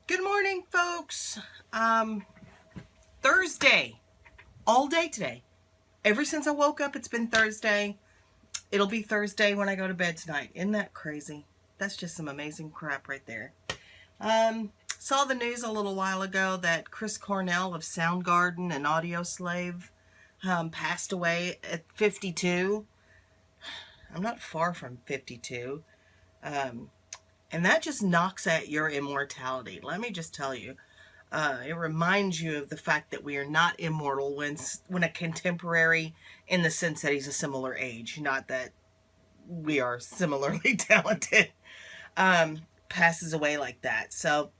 Good morning, folks. Thursday, all day today. Ever since I woke up, it's been Thursday. It'll be Thursday when I go to bed tonight. Isn't that crazy? That's just some amazing crap right there. Saw the news a little while ago that Chris Cornell of Soundgarden and Audio Slave passed away at 52. I'm not far from 52. And that just knocks at your immortality. Let me just tell you. It reminds you of the fact that we are not immortal when a contemporary, in the sense that he's a similar age, not that we are similarly talented, passes away like that. So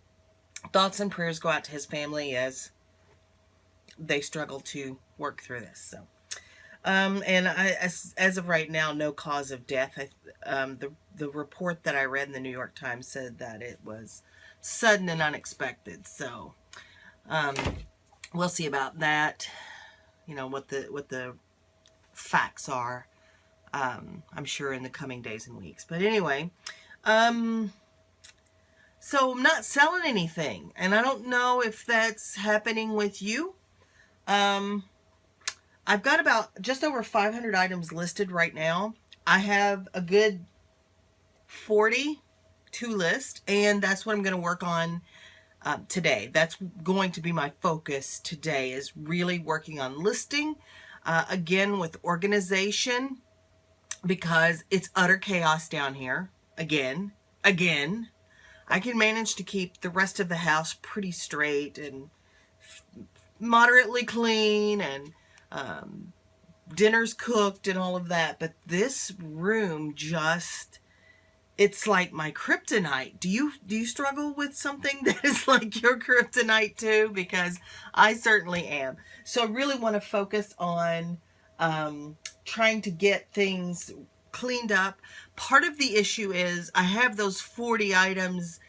thoughts and prayers go out to his family as they struggle to work through this. So, and as of right now, no cause of death. The report that I read in the New York Times said that it was sudden and unexpected. So, we'll see about that. You know, what the facts are. I'm sure in the coming days and weeks. But anyway, so I'm not selling anything, and I don't know if that's happening with you. I've got about just over 500 items listed right now. I have a good 40 to list, and that's what I'm going to work on today. That's going to be my focus today, is really working on listing, again with organization, because it's utter chaos down here. Again, I can manage to keep the rest of the house pretty straight and moderately clean, and dinner's cooked and all of that, but this room just, it's like my kryptonite. Do you struggle with something that is like your kryptonite too? Because I certainly am. So I really want to focus on trying to get things cleaned up. Part of the issue is I have those 40 items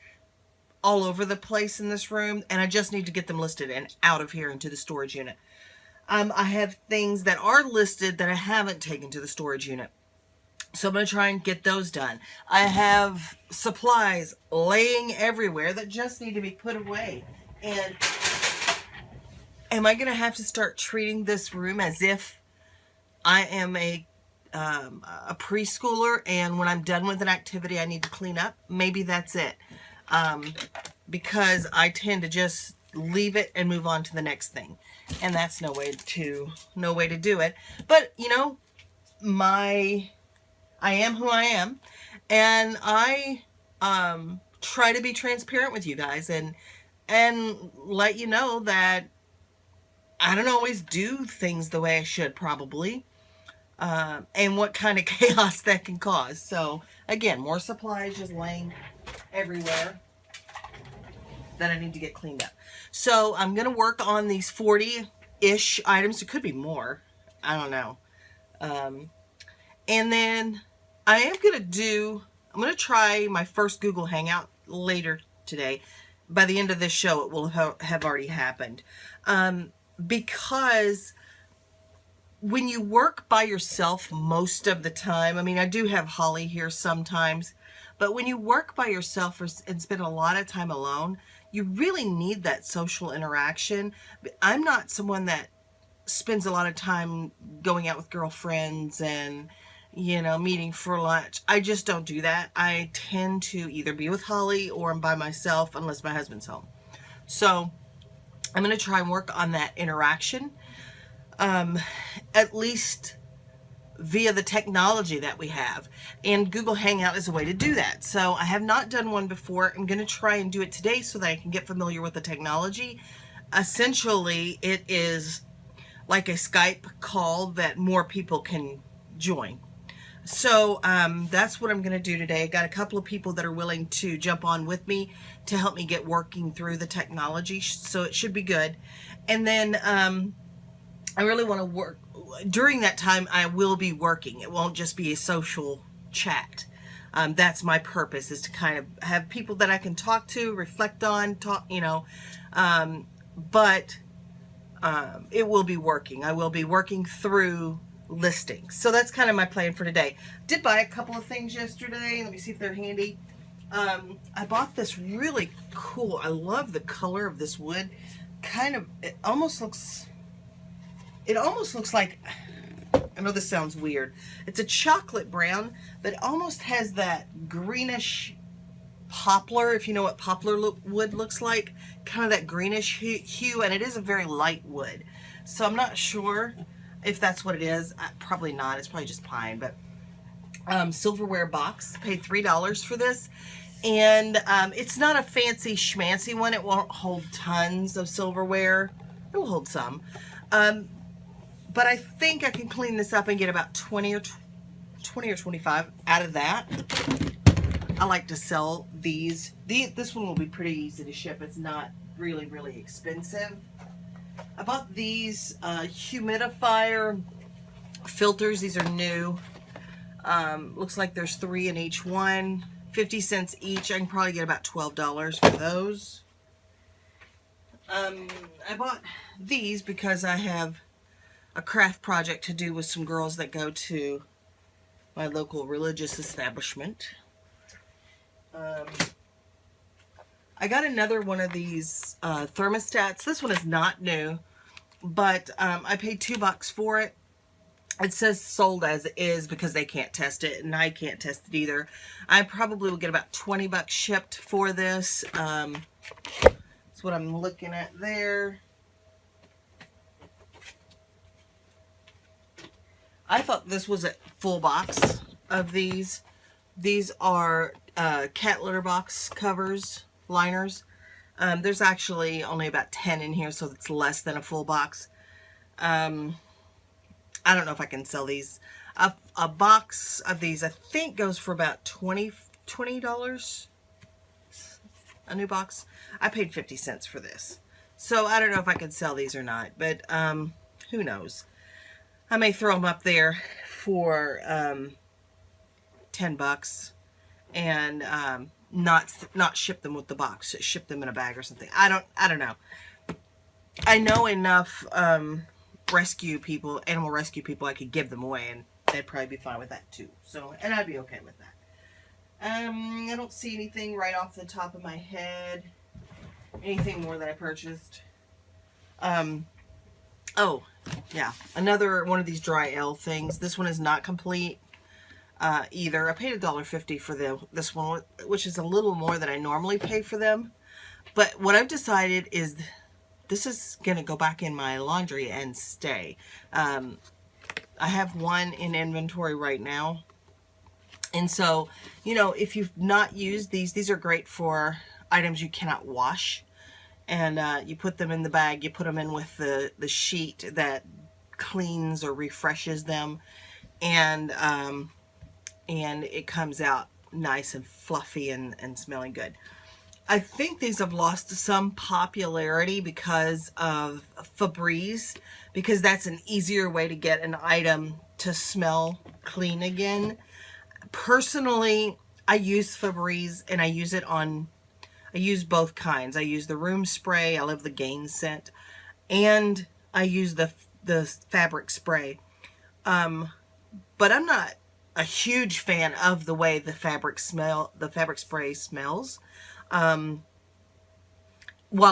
all over the place in this room, and I just need to get them listed and out of here into the storage unit. I have things that are listed that I haven't taken to the storage unit. So I'm going to try and get those done. I have supplies laying everywhere that just need to be put away. And am I going to have to start treating this room as if I am a preschooler, and when I'm done with an activity I need to clean up? Maybe that's it. Because I tend to just leave it and move on to the next thing. And that's no way to do it. But, you know, I am who I am, and I try to be transparent with you guys and let you know that I don't always do things the way I should, probably, and what kind of chaos that can cause. So again, more supplies just laying everywhere that I need to get cleaned up. So I'm going to work on these 40-ish items. It could be more. I don't know. And then I'm going to try my first Google Hangout later today. By the end of this show, it will have already happened. Because when you work by yourself most of the time, I mean, I do have Holly here sometimes, but when you work by yourself and spend a lot of time alone, you really need that social interaction. I'm not someone that spends a lot of time going out with girlfriends and, you know, meeting for lunch. I just don't do that. I tend to either be with Holly or I'm by myself unless my husband's home. So I'm going to try and work on that interaction, at least via the technology that we have. And Google Hangout is a way to do that. So I have not done one before. I'm going to try and do it today so that I can get familiar with the technology. Essentially, it is like a Skype call that more people can join. So that's what I'm going to do today. I got a couple of people that are willing to jump on with me to help me get working through the technology, so it should be good. And then I really want to work. During that time, I will be working. It won't just be a social chat. That's my purpose, is to kind of have people that I can talk to, reflect on, but it will be working. I will be working through listings. So that's kind of my plan for today. Did buy a couple of things yesterday. Let me see if they're handy. I bought this really cool, I love the color of this wood. Kind of, it almost looks like, I know this sounds weird. It's a chocolate brown, but it almost has that greenish poplar, if you know what poplar wood looks like. Kind of that greenish hue, and it is a very light wood. So I'm not sure if that's what it is. Probably not. It's probably just pine, but silverware box. Paid $3 for this. And it's not a fancy schmancy one. It won't hold tons of silverware. It will hold some. But I think I can clean this up and get about 20 or 25 out of that. I like to sell these. This one will be pretty easy to ship. It's not really, really expensive. I bought these humidifier filters. These are new. Looks like there's 3 in each one. 50 cents each. I can probably get about $12 for those. I bought these because I have a craft project to do with some girls that go to my local religious establishment. I got another one of these thermostats. This one is not new, but I paid $2 for it. It says sold as is because they can't test it, and I can't test it either. I probably will get about $20 shipped for this. That's what I'm looking at there. I thought this was a full box of these. These are cat litter box covers, liners. There's actually only about 10 in here, so it's less than a full box. I don't know if I can sell these. A box of these, I think, goes for about $20. A new box. I paid 50 cents for this. So I don't know if I can sell these or not, but who knows. I may throw them up there for $10 and not ship them with the box. Ship them in a bag or something. I don't know. I know enough rescue people, animal rescue people, I could give them away and they'd probably be fine with that too. So, and I'd be okay with that. I don't see anything right off the top of my head. Anything more that I purchased. Oh, yeah. Another one of these dry L things. This one is not complete either. I paid $1.50 for this one, which is a little more than I normally pay for them. But what I've decided is this is going to go back in my laundry and stay. I have one in inventory right now. And so, you know, if you've not used these are great for items you cannot wash. And you put them in the bag, you put them in with the sheet that cleans or refreshes them. And it comes out nice and fluffy and smelling good. I think these have lost some popularity because of Febreze, because that's an easier way to get an item to smell clean again. Personally, I use Febreze and I use both kinds. I use the room spray, I love the Gain scent, and I use the fabric spray. But I'm not a huge fan of the way the fabric spray smells. While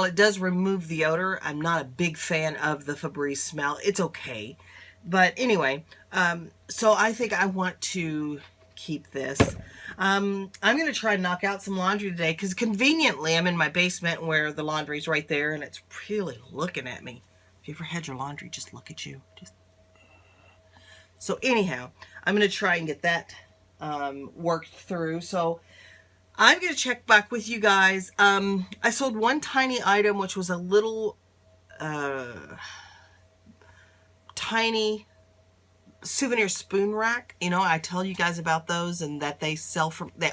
it does remove the odor, I'm not a big fan of the Febreze smell. It's okay. But anyway, so I think I want to keep this. I'm going to try and knock out some laundry today because conveniently I'm in my basement where the laundry's right there and it's really looking at me. If you ever had your laundry just look at you. So anyhow, I'm going to try and get that worked through. So I'm going to check back with you guys. I sold one tiny item, which was a little tiny souvenir spoon rack. You know, I tell you guys about those and that they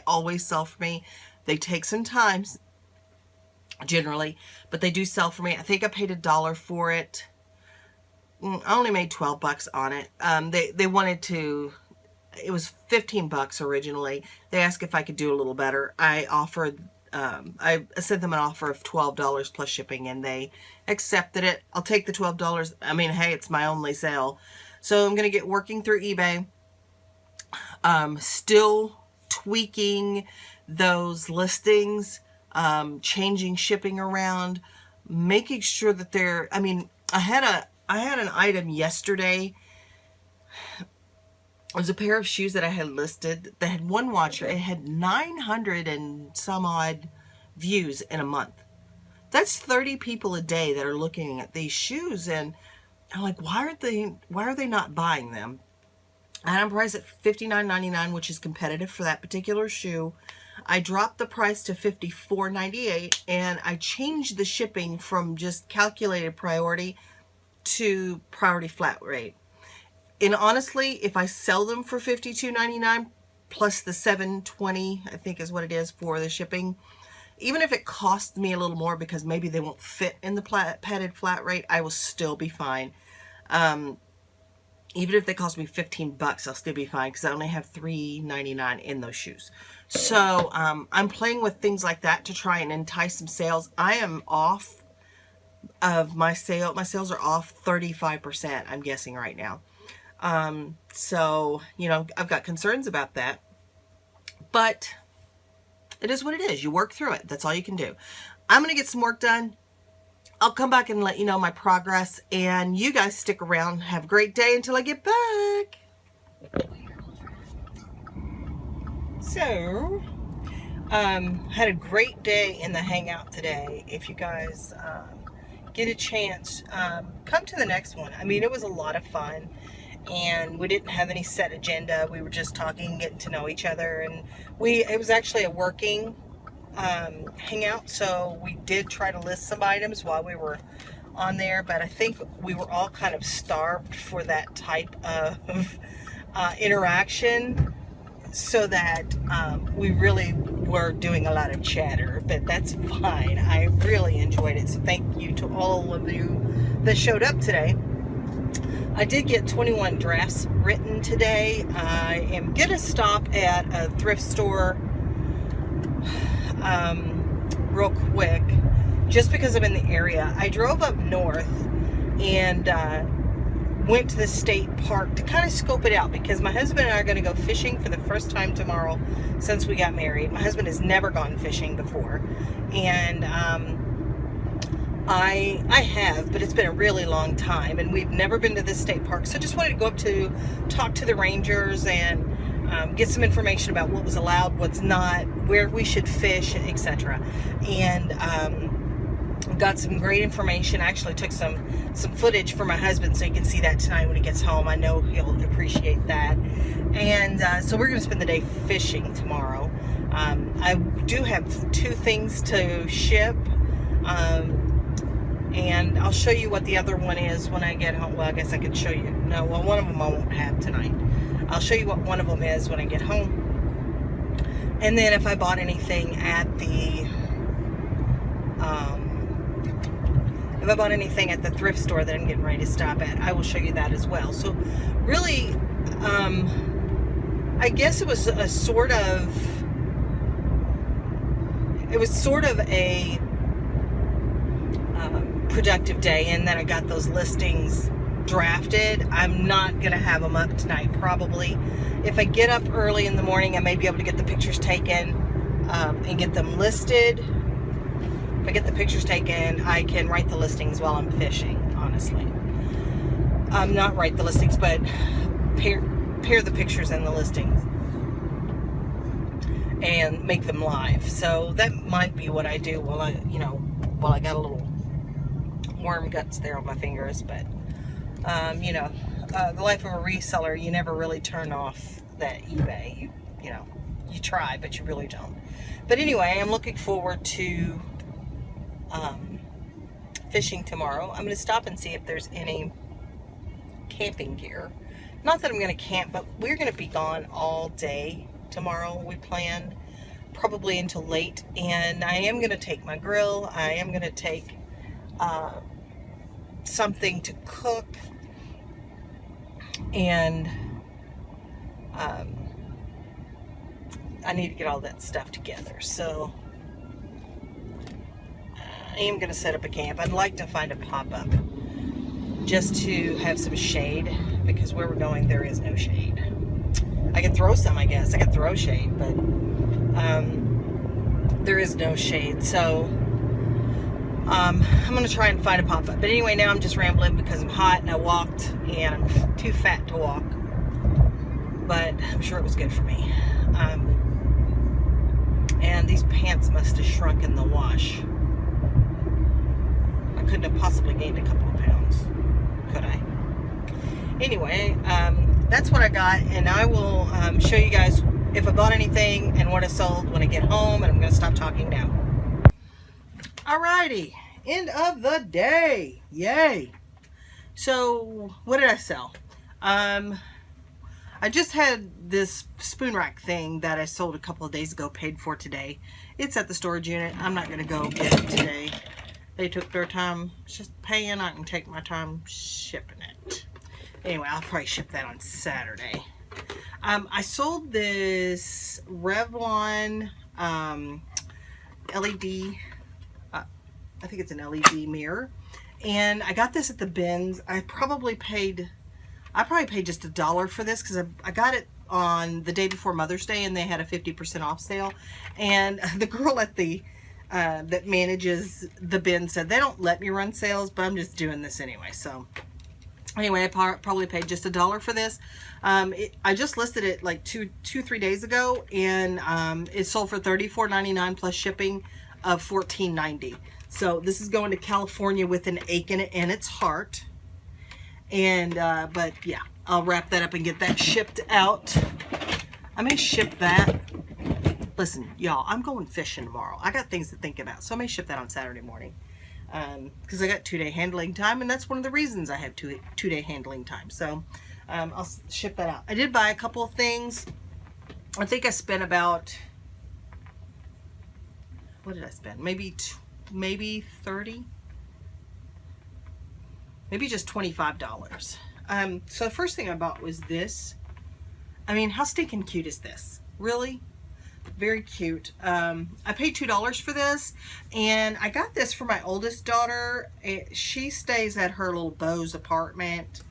always sell for me. They take some time generally, but they do sell for me. I think I paid $1 for it. I only made $12 on it. They wanted to, it was $15 originally. They asked if I could do a little better. I offered, I sent them an offer of $12 plus shipping and they accepted it. I'll take the $12. I mean, hey, it's my only sale. So I'm going to get working through eBay. Still tweaking those listings, changing shipping around, making sure that they're, I mean, I had an item yesterday. It was a pair of shoes that I had listed that had one watcher. It had 900 and some odd views in a month. That's 30 people a day that are looking at these shoes, and I'm like, why are they not buying them? And I'm priced at $59.99, which is competitive for that particular shoe. I dropped the price to $54.98, and I changed the shipping from just calculated priority to priority flat rate. And honestly, if I sell them for $52.99 plus the $7.20, I think is what it is for the shipping, even if it costs me a little more because maybe they won't fit in the padded flat rate, I will still be fine. Even if they cost me $15, I'll still be fine because I only have $3.99 in those shoes. So I'm playing with things like that to try and entice some sales. I am off of my sale. My sales are off 35%, I'm guessing right now. So, you know, I've got concerns about that, but it is what it is. You work through it. That's all you can do. I'm going to get some work done. I'll come back and let you know my progress, and you guys stick around. Have a great day until I get back. So, had a great day in the hangout today. If you guys get a chance, come to the next one. I mean, it was a lot of fun. And we didn't have any set agenda. We were just talking, getting to know each other, and it was actually a working hangout, so we did try to list some items while we were on there, but I think we were all kind of starved for that type of interaction, so that we really were doing a lot of chatter, but that's fine. I really enjoyed it, so thank you to all of you that showed up today. I did get 21 drafts written today. I am going to stop at a thrift store real quick just because I'm in the area. I drove up north and went to the state park to kind of scope it out because my husband and I are going to go fishing for the first time tomorrow since we got married. My husband has never gone fishing before, and I have, but it's been a really long time, and we've never been to this state park, so I just wanted to go up to talk to the rangers and get some information about what was allowed, what's not, where we should fish, etc. And got some great information. I actually took some footage for my husband so he can see that tonight when he gets home. I know he'll appreciate that. And so we're going to spend the day fishing tomorrow. I do have 2 things to ship. And I'll show you what the other one is when I get home. Well, I guess I could show you. No, well, one of them I won't have tonight. I'll show you what one of them is when I get home. And then if I bought anything at the thrift store that I'm getting ready to stop at, I will show you that as well. So really, I guess it was a sort of a productive day, and then I got those listings drafted. I'm not gonna have them up tonight probably. If I get up early in the morning, I may be able to get the pictures taken and get them listed. If I get the pictures taken, I can write the listings while I'm fishing, honestly. Not write the listings, but pair the pictures and the listings and make them live. So that might be what I do while I got a little worm guts there on my fingers. But the life of a reseller, you never really turn off that eBay. You try, but you really don't. But anyway, I'm looking forward to fishing tomorrow. I'm going to stop and see if there's any camping gear. Not that I'm going to camp, but we're going to be gone all day tomorrow. We plan probably until late, and I am going to take my grill. I am going to take something to cook, and I need to get all that stuff together. So I am going to set up a camp. I'd like to find a pop-up just to have some shade, because where we're going there is no shade. I can throw some, I guess. I can throw shade, but there is no shade. So I'm gonna try and find a pop-up. But anyway, now I'm just rambling because I'm hot and I walked and I'm too fat to walk. But I'm sure it was good for me. And these pants must have shrunk in the wash. I couldn't have possibly gained a couple of pounds, could I? Anyway, that's what I got, and I will show you guys if I bought anything and what I sold when I get home, and I'm going to stop talking now. Alrighty, end of the day. Yay! So, what did I sell? I just had this spoon rack thing that I sold a couple of days ago, paid for today. It's at the storage unit. I'm not going to go get it today. They took their time just paying. I can take my time shipping it. Anyway, I'll probably ship that on Saturday. I sold this Revlon LED, I think it's an LED mirror. And I got this at the bins. I probably paid just $1 for this because I got it on the day before Mother's Day and they had a 50% off sale. And the girl at the that manages the bin said they don't let me run sales, but I'm just doing this anyway. So anyway, I probably paid just $1 for this. I just listed it like 3 days ago, and it sold for $34.99 plus shipping of $14.90. So this is going to California with an ache in it and its heart. And but yeah, I'll wrap that up and get that shipped out. I may ship that. Listen, y'all, I'm going fishing tomorrow. I got things to think about, so I may ship that on Saturday morning. Because I got 2-day handling time, and that's one of the reasons I have two-day handling time. So I'll ship that out. I did buy a couple of things. I think I spent about, what did I spend? Maybe 30, maybe just $25. So the first thing I bought was this. I mean, how stinking cute is this? Really? Very cute. I paid $2 for this, and I got this for my oldest daughter. She stays at her little Beau's apartment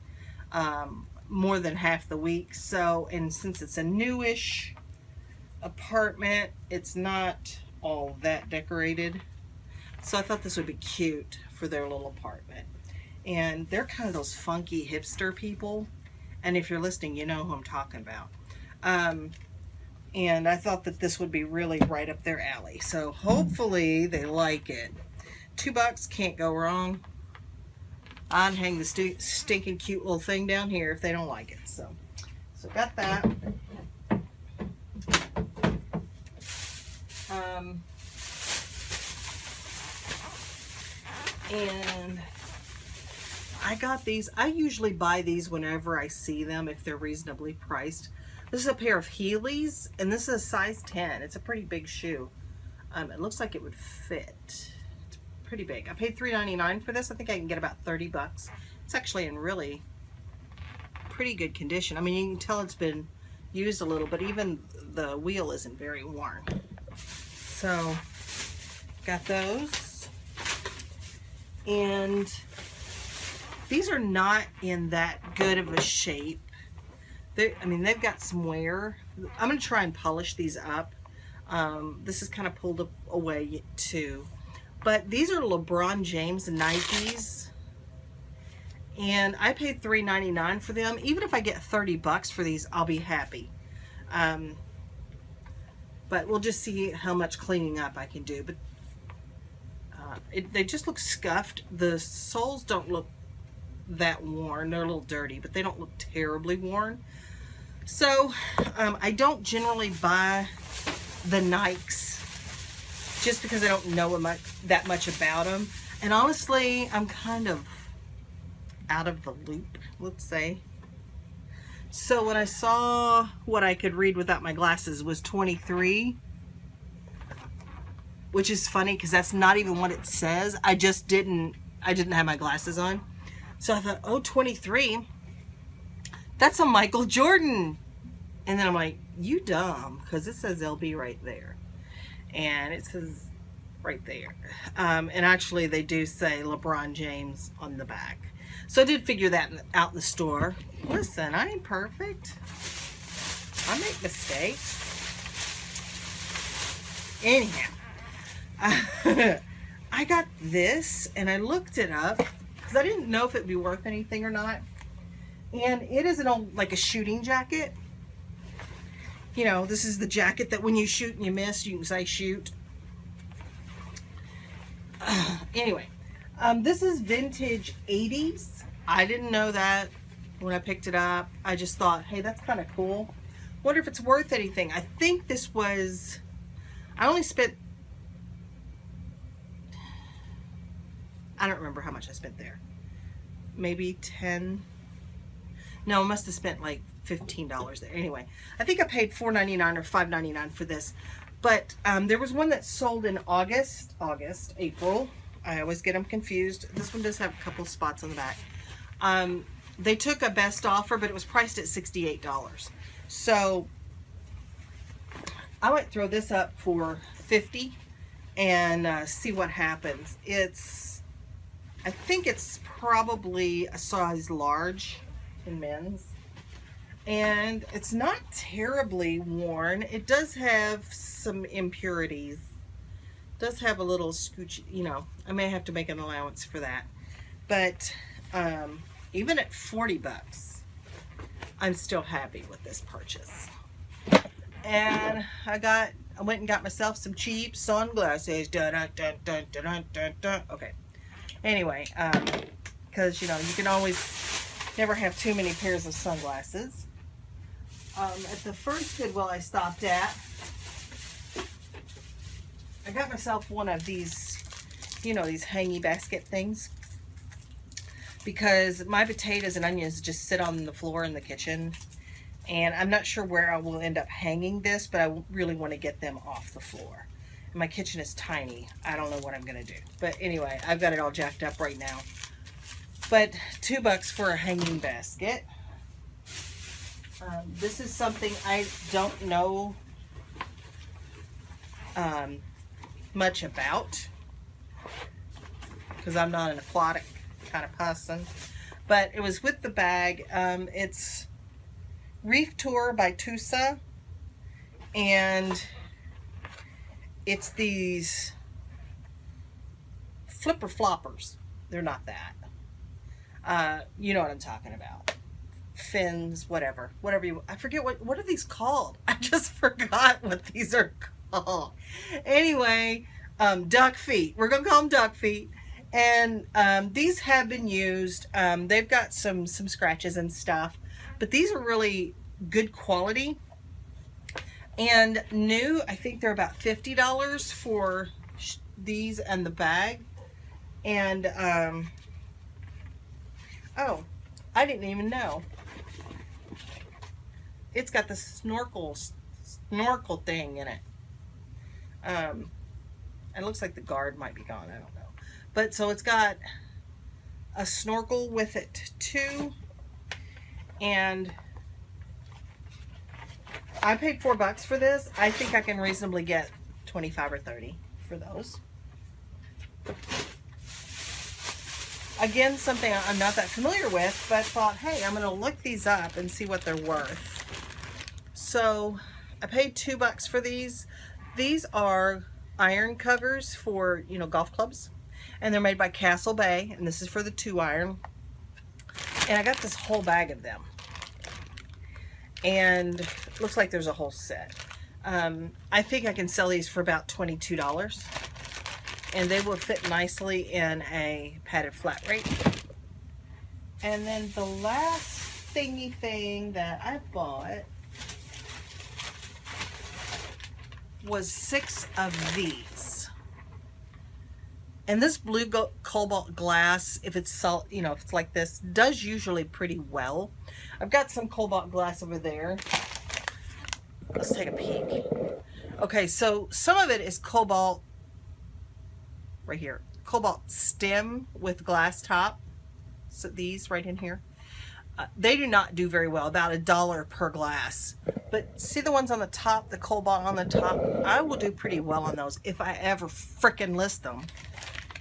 more than half the week. So, and since it's a newish apartment, it's not all that decorated. So I thought this would be cute for their little apartment. And they're kind of those funky hipster people. And if you're listening, you know who I'm talking about. And I thought that this would be really right up their alley. So hopefully they like it. $2 can't go wrong. I'd hang the stinking cute little thing down here if they don't like it. So got that. And I got these. I usually buy these whenever I see them if they're reasonably priced. This is a pair of Heelys, and this is a size 10. It's a pretty big shoe. It looks like it would fit. It's pretty big. I paid $3.99 for this. I think I can get about $30. It's actually in really pretty good condition. I mean, you can tell it's been used a little, but even the wheel isn't very worn. So, got those. And these are not in that good of a shape. I mean, they've got some wear. I'm going to try and polish these up. This is kind of pulled away too. But these are LeBron James Nikes. And I paid $3.99 for them. Even if I get $30 for these, I'll be happy. But we'll just see how much cleaning up I can do. But they just look scuffed. The soles don't look that worn. They're a little dirty, but they don't look terribly worn. So I don't generally buy the Nikes just because I don't know that much about them. And honestly, I'm kind of out of the loop, let's say. So when I saw what I could read without my glasses was 23, which is funny because that's not even what it says. I didn't have my glasses on. So I thought, oh, 23, that's a Michael Jordan. And then I'm like, you dumb, because it says LB right there. And it says right there. And actually they do say LeBron James on the back. So I did figure that out in the store. Listen, I ain't perfect. I make mistakes. Anyhow, I got this and I looked it up because I didn't know if it'd be worth anything or not. And it is an old, like a shooting jacket. You know, this is the jacket that when you shoot and you miss, you can say shoot. Anyway, this is vintage 80s. I didn't know that when I picked it up. I just thought, hey, that's kind of cool. Wonder if it's worth anything. I think this was, I only spent, I don't remember how much I spent there. Maybe 10. No, I must have spent like $15 there. Anyway, I think I paid $4.99 or $5.99 for this. But there was one that sold in April. I always get them confused. This one does have a couple spots on the back. They took a best offer, but it was priced at $68. So I might throw this up for $50 and see what happens. I think it's probably a size large in men's. And it's not terribly worn. It does have some impurities. It does have a little scooch, you know, I may have to make an allowance for that. But even at 40 bucks, I'm still happy with this purchase. And I went and got myself some cheap sunglasses. Dun, dun, dun, dun, dun, dun, dun. Okay. Anyway, because, you know, you can always never have too many pairs of sunglasses. At the first Goodwill I stopped at, I got myself one of these, you know, these hangy basket things, because my potatoes and onions just sit on the floor in the kitchen, and I'm not sure where I will end up hanging this, but I really want to get them off the floor. And my kitchen is tiny. I don't know what I'm going to do. But anyway, I've got it all jacked up right now. But $2 for a hanging basket. This is something I don't know much about, because I'm not an aquatic kind of person. But it was with the bag. It's Reef Tour by Tusa, and it's these flipper floppers. They're not that. You know what I'm talking about. Fins, whatever you, I forget what are these called. I just forgot what these are called. Anyway, duck feet. We're gonna call them duck feet. And these have been used. They've got some scratches and stuff, but these are really good quality and new. I think they're about $50 for these and the bag. And oh, I didn't even know. It's got the snorkel thing in it. It looks like the guard might be gone. I don't know. But so it's got a snorkel with it too. And I paid $4 for this. I think I can reasonably get 25 or 30 for those. Again, something I'm not that familiar with, but thought, hey, I'm going to look these up and see what they're worth. So I paid $2 for these. These are iron covers for, you know, golf clubs. And they're made by Castle Bay. And this is for the 2-iron. And I got this whole bag of them. And it looks like there's a whole set. I think I can sell these for about $22. And they will fit nicely in a padded flat rate. And then the last thingy thing that I bought was 6 of these. And this blue cobalt glass, if it's salt, you know, if it's like this, does usually pretty well. I've got some cobalt glass over there. Let's take a peek. Okay, so some of it is cobalt. Right here, cobalt stem with glass top. So these right in here, they do not do very well, about $1 per glass. But see the ones on the top, the cobalt on the top, I will do pretty well on those if I ever frickin' list them.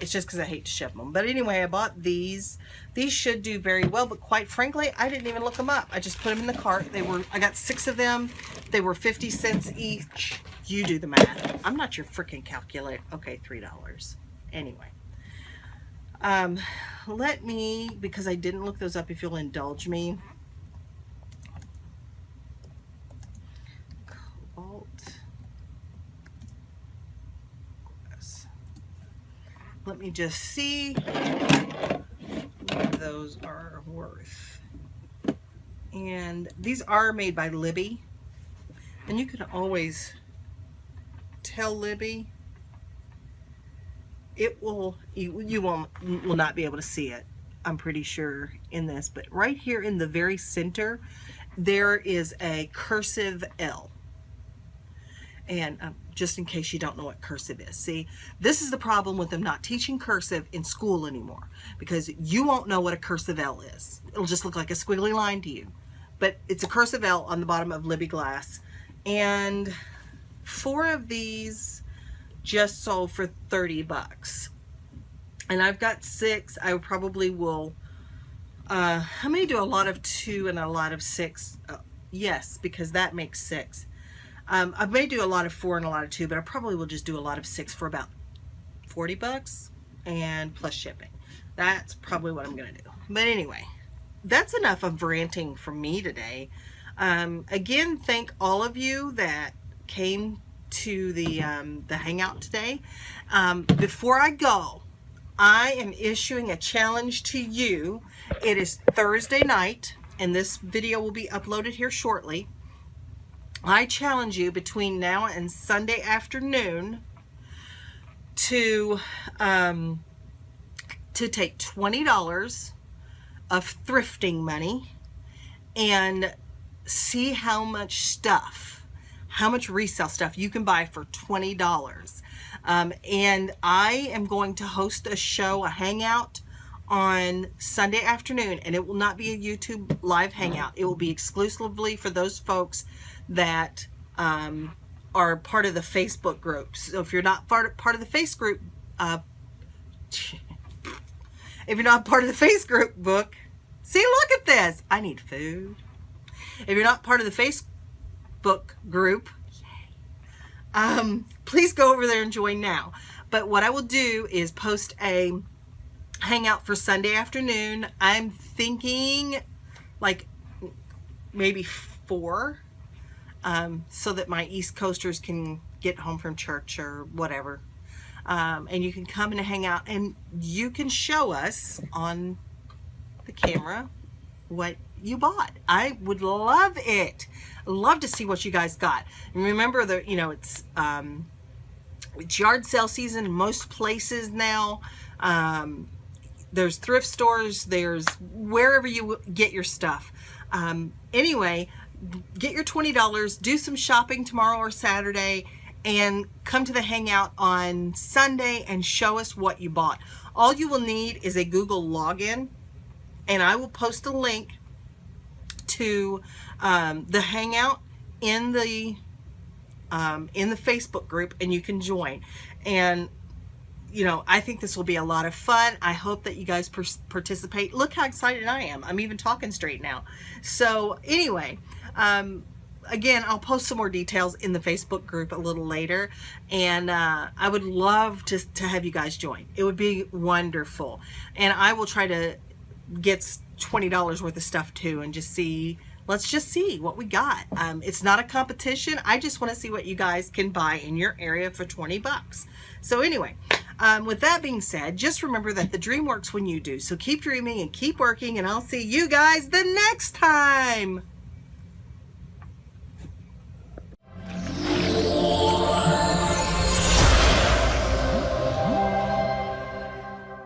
It's just because I hate to ship them. But anyway, I bought these. These should do very well, but quite frankly, I didn't even look them up. I just put them in the cart. I got 6 of them. They were 50 cents each. You do the math. I'm not your freaking calculator. Okay, $3. Anyway. Let me, because I didn't look those up, if you'll indulge me. Cobalt. Yes. Let me just see what those are worth. And these are made by Libby. And you can always tell Libby. It will, you will not be able to see it, I'm pretty sure, in this, but right here in the very center there is a cursive L. And just in case you don't know what cursive is, see, this is the problem with them not teaching cursive in school anymore, because you won't know what a cursive L is. It'll just look like a squiggly line to you, but it's a cursive L on the bottom of Libby glass. And 4 of these just sold for $30, and I've got 6. I probably will I may do a lot of 2 and a lot of 6. Yes, because that makes 6. I may do a lot of 4 and a lot of 2, but I probably will just do a lot of 6 for about $40 and plus shipping. That's probably what I'm gonna do. But anyway, that's enough of ranting from me today. Again, thank all of you that came to the hangout today. Before I go, I am issuing a challenge to you. It is Thursday night, and this video will be uploaded here shortly. I challenge you between now and Sunday afternoon to take $20 of thrifting money and see how much stuff, how much resale stuff you can buy for $20. And I am going to host a show, a hangout on Sunday afternoon, and it will not be a YouTube live hangout. It will be exclusively for those folks that are part of the Facebook group. So if you're not part of the face group, if you're not part of the face group book, see, look at this. I need food. If you're not part of the Facebook group, please go over there and join now. But what I will do is post a hangout for Sunday afternoon. I'm thinking like maybe 4, so that my East Coasters can get home from church or whatever. And you can come and hang out, and you can show us on the camera what you bought. I would love it. Love to see what you guys got. And remember that, you know, it's yard sale season in most places now. There's thrift stores, there's wherever you get your stuff. Anyway, get your $20, do some shopping tomorrow or Saturday, and come to the hangout on Sunday and show us what you bought. All you will need is a Google login, and I will post a link to the hangout in the Facebook group, and you can join. And you know, I think this will be a lot of fun. I hope that you guys participate. Look how excited I am. I'm even talking straight now. So anyway, again, I'll post some more details in the Facebook group a little later, and I would love to have you guys join. It would be wonderful, and I will try to get $20 worth of stuff too, and just see. Let's just see what we got. It's not a competition. I just want to see what you guys can buy in your area for $20. So anyway, with that being said, just remember that the dream works when you do. So keep dreaming and keep working, and I'll see you guys the next time.